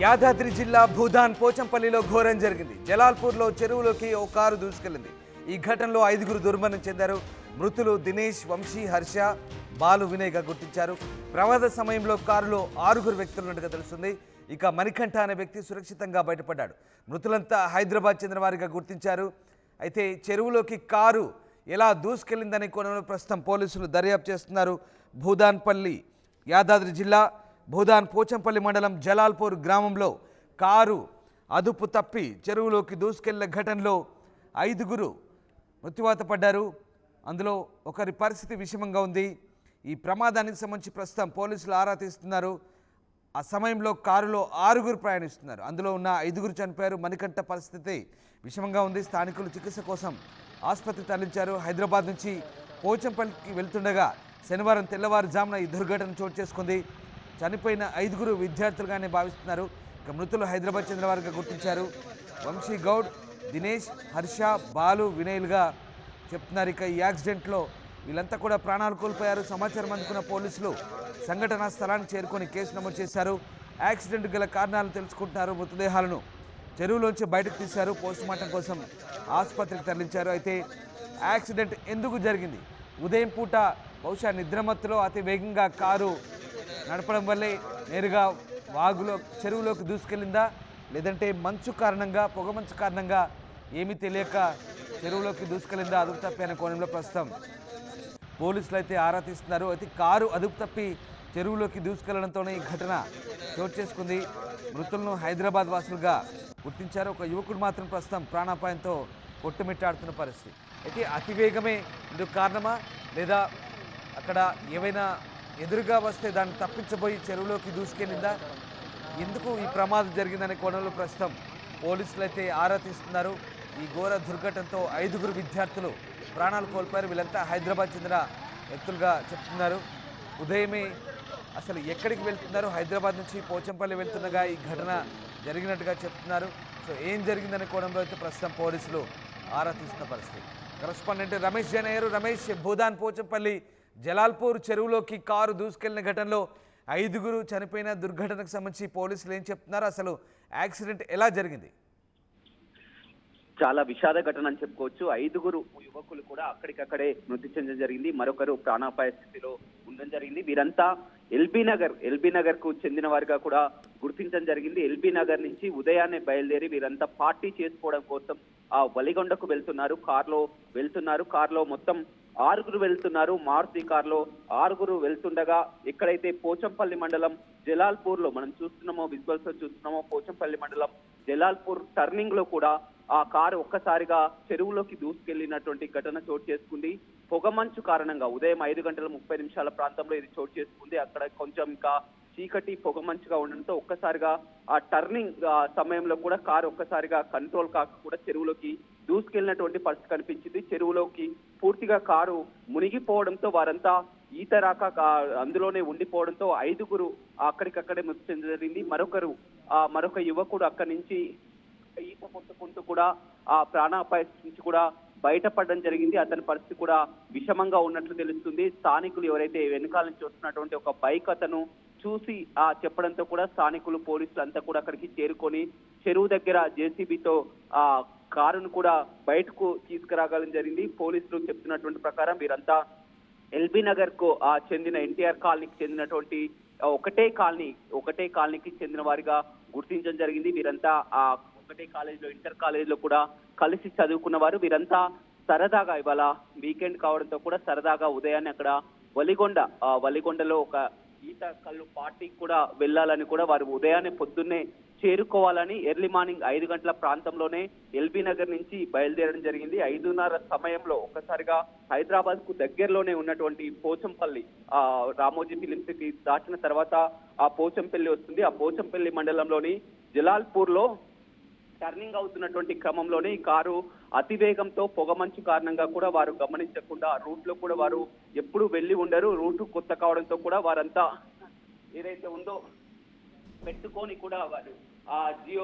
యాదాద్రి జిల్లా భూదాన్ పోచంపల్లిలో ఘోరం జరిగింది. జలాల్పూర్లో చెరువులోకి ఓ కారు దూసుకెళ్లింది. ఈ ఘటనలో 5గురు దుర్మరణం చెందారు. మృతులు దినేష్, వంశీ, హర్ష, బాలు, వినయ్గా గుర్తించారు. ప్రమాద సమయంలో కారులో 6గురు వ్యక్తులున్నట్టుగా తెలుస్తుంది. ఇక మణికంఠ అనే వ్యక్తి సురక్షితంగా బయటపడ్డాడు. మృతులంతా హైదరాబాద్ చెందిన వారిగా గుర్తించారు. అయితే చెరువులోకి కారు ఎలా దూసుకెళ్లిందనే కోణంలో ప్రస్తుతం పోలీసులు దర్యాప్తు చేస్తున్నారు. భూదాన్పల్లి, యాదాద్రి జిల్లా భూదాన్ పోచంపల్లి మండలం జలాల్పూర్ గ్రామంలో కారు అదుపు తప్పి చెరువులోకి దూసుకెళ్లిన ఘటనలో 5గురు మృత్యువాత పడ్డారు. అందులో ఒకరి పరిస్థితి విషమంగా ఉంది. ఈ ప్రమాదానికి సంబంధించి ప్రస్తుతం పోలీసులు ఆరా తీస్తున్నారు. ఆ సమయంలో కారులో 6గురు ప్రయాణిస్తున్నారు. అందులో ఉన్న 5గురు చనిపోయారు. మణికంఠ పరిస్థితి విషమంగా ఉంది. స్థానికులు చికిత్స కోసం ఆసుపత్రికి తరలించారు. హైదరాబాద్ నుంచి పోచంపల్లికి వెళ్తుండగా శనివారం తెల్లవారుజామున ఈ దుర్ఘటన చోటు చేసుకుంది. చనిపోయిన 5గురు విద్యార్థులుగానే భావిస్తున్నారు. ఇక మృతులు హైదరాబాద్ చెందిన వారిగా గుర్తించారు. వంశీ గౌడ్, దినేష్, హర్ష, బాలు, వినయ్లుగా చెప్తున్నారు. ఇక ఈ యాక్సిడెంట్లో వీళ్ళంతా కూడా ప్రాణాలు కోల్పోయారు. సమాచారం అందుకున్న పోలీసులు సంఘటనా స్థలానికి చేరుకొని కేసు నమోదు చేశారు. యాక్సిడెంట్ గల కారణాలు తెలుసుకుంటున్నారు. మృతదేహాలను చెరువులోంచి బయటకు తీశారు. పోస్టుమార్టం కోసం ఆసుపత్రికి తరలించారు. అయితే యాక్సిడెంట్ ఎందుకు జరిగింది? ఉదయం పూట బహుశా నిద్రమత్తులో అతి వేగంగా కారు నడపడం వల్లే నేరుగా చెరువులోకి దూసుకెళ్ళిందా, లేదంటే మంచు కారణంగా, పొగమంచు కారణంగా ఏమీ తెలియక చెరువులోకి దూసుకెళ్ళిందా? అదుపు తప్పి అనే కోణంలో ప్రస్తుతం పోలీసులు అయితే ఆరా తీస్తున్నారు. అయితే కారు అదుపు తప్పి చెరువులోకి దూసుకెళ్లడంతోనే ఈ ఘటన చోటు చేసుకుంది. మృతులను హైదరాబాద్ వాసులుగా గుర్తించారు. ఒక యువకుడు మాత్రం ప్రస్తుతం ప్రాణాపాయంతో కొట్టుమిట్టాడుతున్న పరిస్థితి. అయితే అతివేగమే ఇందుకు కారణమా, లేదా అక్కడ ఏవైనా ఎదురుగా వస్తే దాన్ని తప్పించబోయి చెరువులోకి దూసుకెళ్ళిందా? ఎందుకు ఈ ప్రమాదం జరిగిందనే కోణంలో ప్రస్తుతం పోలీసులు అయితే ఆరా తీస్తున్నారు. ఈ ఘోర దుర్ఘటనతో 5గురు విద్యార్థులు ప్రాణాలు కోల్పోయారు. వీళ్ళంతా హైదరాబాద్ చెందిన వ్యక్తులుగా చెప్తున్నారు. ఉదయమే అసలు ఎక్కడికి వెళ్తున్నారు? హైదరాబాద్ నుంచి పోచంపల్లి వెళ్తుండగా ఈ ఘటన జరిగినట్టుగా చెప్తున్నారు. సో ఏం జరిగిందనే కోణంలో అయితే ప్రస్తుతం పోలీసులు ఆరా తీస్తున్న పరిస్థితి. కరెస్పాండెంట్ రమేష్ జైన్ అయ్యారు. రమేష్, భూదాన్ పోచంపల్లి జలాల్పూర్ చెరువులోకి కారు దూసుకెళ్లిన ఘటనలో 5గురు చనిపోయిన దుర్ఘటనకు సంబంధించి పోలీసులు ఏం చెప్తున్నారు? అసలు యాక్సిడెంట్ ఎలా జరిగింది? చాలా విషాద ఘటన అని చెప్పుకోవచ్చు. 5గురు యువకులు కూడా అక్కడికక్కడే మృతి చెందడం జరిగింది. మరొకరు ప్రాణాపాయ స్థితిలో ఉండడం జరిగింది. వీరంతా ఎల్బీ నగర్ కు చెందిన వారిగా కూడా గుర్తించడం జరిగింది. ఎల్బీ నగర్ నుంచి ఉదయాన్నే బయలుదేరి వీరంతా పార్టీ చేసుకోవడం కోసం ఆ వలిగొండకు వెళ్తున్నారు. కారులో మొత్తం 6గురు వెళ్తున్నారు. మారుతి కారులో 6గురు వెళ్తుండగా ఎక్కడైతే పోచంపల్లి మండలం జలాల్పూర్ లో మనం విజువల్స్ లో చూస్తున్నామో, పోచంపల్లి మండలం జలాల్పూర్ టర్నింగ్ లో కూడా ఆ కారు ఒక్కసారిగా చెరువులోకి దూసుకెళ్లినటువంటి ఘటన చోటు చేసుకుంది. పొగమంచు కారణంగా ఉదయం 5:30 ప్రాంతంలో ఇది చోటు చేసుకుంది. అక్కడ కొంచెం ఇంకా చీకటి పొగమంచుగా ఉండడంతో ఒక్కసారిగా ఆ టర్నింగ్ సమయంలో కూడా కారు ఒక్కసారిగా కంట్రోల్ కాక కూడా చెరువులోకి దూసుకెళ్లినటువంటి పరిస్థితి కనిపించింది. చెరువులోకి పూర్తిగా కారు మునిగిపోవడంతో వారంతా ఈత రాక అందులోనే ఉండిపోవడంతో 5గురు అక్కడికక్కడే మృతి చెందింది. మరొక యువకుడు అక్కడి నుంచి ఈత కొట్టుకుంటూ కూడా ఆ ప్రాణాపాయ నుంచి కూడా బయటపడడం జరిగింది. అతని పరిస్థితి కూడా విషమంగా ఉన్నట్లు తెలుస్తుంది. స్థానికులు ఎవరైతే వెనకాల నుంచి వస్తున్నటువంటి ఒక బైక్ అతను చూసి చెప్పడంతో కూడా స్థానికులు, పోలీసులు అంతా కూడా అక్కడికి చేరుకొని చెరువు దగ్గర జేసీబీతో ఆ కారును కూడా బయటకు తీసుకురాగలం జరిగింది. పోలీసులు చెప్తున్నటువంటి ప్రకారం వీరంతా ఎల్బీ నగర్ కు చెందిన ఎన్టీఆర్ కాలనీకి చెందినటువంటి ఒకటే కాలనీకి చెందిన వారిగా గుర్తించడం జరిగింది. వీరంతా ఆ ఒకటే కాలేజీలో, ఇంటర్ కాలేజీలో కూడా కలిసి చదువుకున్న వారు. వీరంతా సరదాగా ఇవాళ వీకెండ్ కావడంతో కూడా సరదాగా ఉదయాన్నే అక్కడ వలిగొండలో ఒక ఈత కళ్ళు పార్టీకి కూడా వెళ్ళాలని కూడా వారు ఉదయాన్నే పొద్దున్నే చేరుకోవాలని ఎర్లీ మార్నింగ్ 5 గంటల ప్రాంతంలోనే ఎల్బీ నగర్ నుంచి బయలుదేరడం జరిగింది. 5:30 సమయంలో ఒక్కసారిగా హైదరాబాద్ కు దగ్గరలోనే ఉన్నటువంటి పోచంపల్లి రామోజీ ఫిలిం సిటీ దాటిన తర్వాత ఆ పోచంపల్లి వస్తుంది. ఆ పోచంపల్లి మండలంలోని జలాల్పూర్ లో టర్నింగ్ అవుతున్నటువంటి క్రమంలోనే ఈ కారు అతివేగంతో పొగమంచు కారణంగా కూడా వారు గమనించకుండా రూట్ లో కూడా వారు ఎప్పుడు వెళ్ళి ఉండరు. రూటు కొత్త కావడంతో కూడా వారంతా ఏదైతే ఉందో పెట్టుకొని కూడా వారు ఆ జియో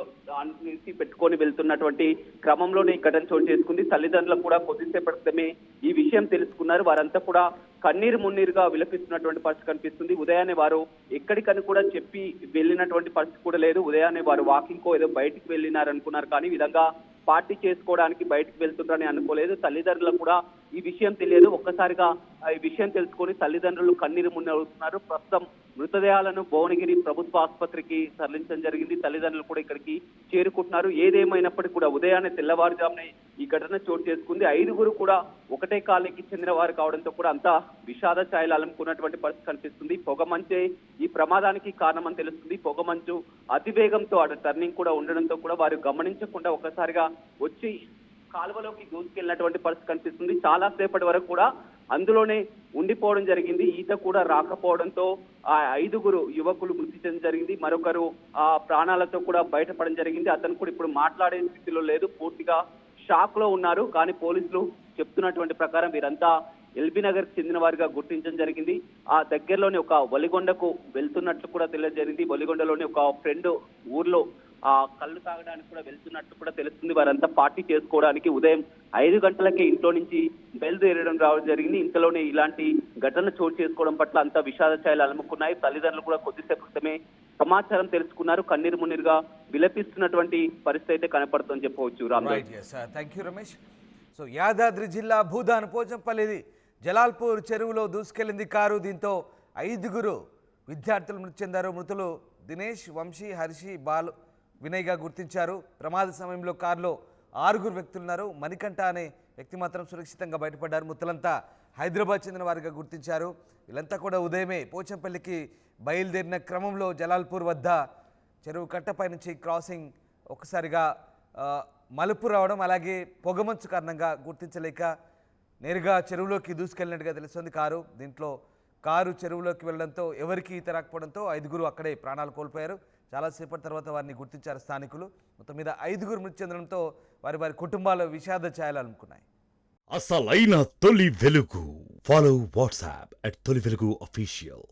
నుంచి పెట్టుకొని వెళ్తున్నటువంటి క్రమంలోనే ఈ ఘటన చోటు చేసుకుంది. తల్లిదండ్రులు కూడా కొద్దిసేపటి క్రితమే ఈ విషయం తెలుసుకున్నారు. వారంతా కూడా కన్నీరు మున్నీరుగా విలపిస్తున్నటువంటి పరిస్థితి కనిపిస్తుంది. ఉదయాన్నే వారు ఎక్కడికని కూడా చెప్పి వెళ్ళినటువంటి పరిస్థితి కూడా లేదు. ఉదయాన్నే వారు వాకింగ్ కో ఏదో బయటికి వెళ్ళినారనుకున్నారు, కానీ ఈ విధంగా పార్టీ చేసుకోవడానికి బయటికి వెళ్తుంటారని అనుకోలేదు. తల్లిదండ్రులకు కూడా ఈ విషయం తెలియదు. ఒక్కసారిగా ఈ విషయం తెలుసుకొని తల్లిదండ్రులు కన్నీరు మున్నవుతున్నారు. ప్రస్తుతం మృతదేహాలను భువనగిరి ప్రభుత్వ ఆసుపత్రికి తరలించడం జరిగింది. తల్లిదండ్రులు కూడా ఇక్కడికి చేరుకుంటున్నారు. ఏదేమైనప్పటికీ కూడా ఉదయాన్నే తెల్లవారుజామునే ఈ ఘటన చోటు చేసుకుంది. 5గురు కూడా ఒకటే కాలనీకి చెందిన వారు కావడంతో కూడా అంతా విషాద ఛాయలు అలుముకున్నటువంటి పరిస్థితి కనిపిస్తుంది. పొగమంచే ఈ ప్రమాదానికి కారణమని తెలుస్తుంది. పొగమంచు అతివేగంతో అటు టర్నింగ్ కూడా ఉండడంతో కూడా వారు గమనించకుండా ఒక్కసారిగా వచ్చి కాలువలోకి దూసుకెళ్లినటువంటి పరిస్థితి కనిపిస్తుంది. చాలా సేపటి వరకు కూడా అందులోనే ఉండిపోవడం జరిగింది. ఈత కూడా రాకపోవడంతో ఆ 5గురు యువకులు మృతి చెందడం జరిగింది. మరొకరు ఆ ప్రాణాలతో కూడా బయటపడడం జరిగింది. అతను కూడా ఇప్పుడు మాట్లాడే స్థితిలో లేదు, పూర్తిగా షాక్ లో ఉన్నారు. కానీ పోలీసులు చెప్తున్నటువంటి ప్రకారం వీరంతా ఎల్బీ నగర్ చెందిన వారిగా గుర్తించడం జరిగింది. ఆ దగ్గరలోని ఒక వలిగొండకు వెళ్తున్నట్లు కూడా తెలియజేరింది. వలిగొండలోని ఒక ఫ్రెండ్ ఊర్లో ఆ కళ్ళు తాగడానికి కూడా వెళ్తున్నట్లు కూడా తెలుస్తుంది. వారంతా పార్టీ చేసుకోవడానికి ఉదయం 5 గంటలకే ఇంట్లో నుంచి బయలుదేరడం రావడం జరిగింది. ఇంతలోనే ఇలాంటి ఘటన చోటు చేసుకోవడం పట్ల అంతా విషాద ఛాయలు అలుముకున్నాయి. తల్లిదండ్రులు కూడా కొద్దిసేపు క్రితమే సమాచారం తెలుసుకున్నారు. కన్నీరు మున్నీరుగా విలపిస్తున్నటువంటి పరిస్థితి అయితే కనపడుతుందని చెప్పవచ్చు. Thank you Ramesh. So Yadadri జిల్లా భూదాన్ పోచంపల్లి జలాల్పూర్ చెరువులో దూసుకెళ్లింది కారు. దీంతో 5గురు విద్యార్థులు మృతి చెందారు. మృతులు దినేష్, వంశీ, హర్షి, బాలు, వినయ్గా గుర్తించారు. ప్రమాద సమయంలో కారులో 6గురు వ్యక్తులున్నారు. మణికంఠ అనే వ్యక్తి మాత్రం సురక్షితంగా బయటపడ్డారు. మృతులంతా హైదరాబాద్ చెందిన వారిగా గుర్తించారు. వీళ్ళంతా కూడా ఉదయమే పోచంపల్లికి బయలుదేరిన క్రమంలో జలాల్పూర్ వద్ద చెరువు కట్టపై నుంచి క్రాసింగ్ ఒక్కసారిగా మలుపు రావడం, అలాగే పొగమంచు కారణంగా గుర్తించలేక నేరుగా చెరువులోకి దూసుకెళ్ళినట్టుగా తెలుస్తుంది కారు. దీంట్లో కారు చెరువులోకి వెళ్ళడంతో ఎవరికి ఈత రాకపోవడంతో 5గురు అక్కడే ప్రాణాలు కోల్పోయారు. చాలాసేపటి తర్వాత వారిని గుర్తించారు స్థానికులు. మొత్తం మీద 5గురు మృతి చెందడంతో వారి కుటుంబాల విషాద ఛాయలు అలుముకున్నాయి. అసలైన తొలి వెలుగు. ఫాలో వాట్సాప్ @తొలి వెలుగు అఫీషియల్.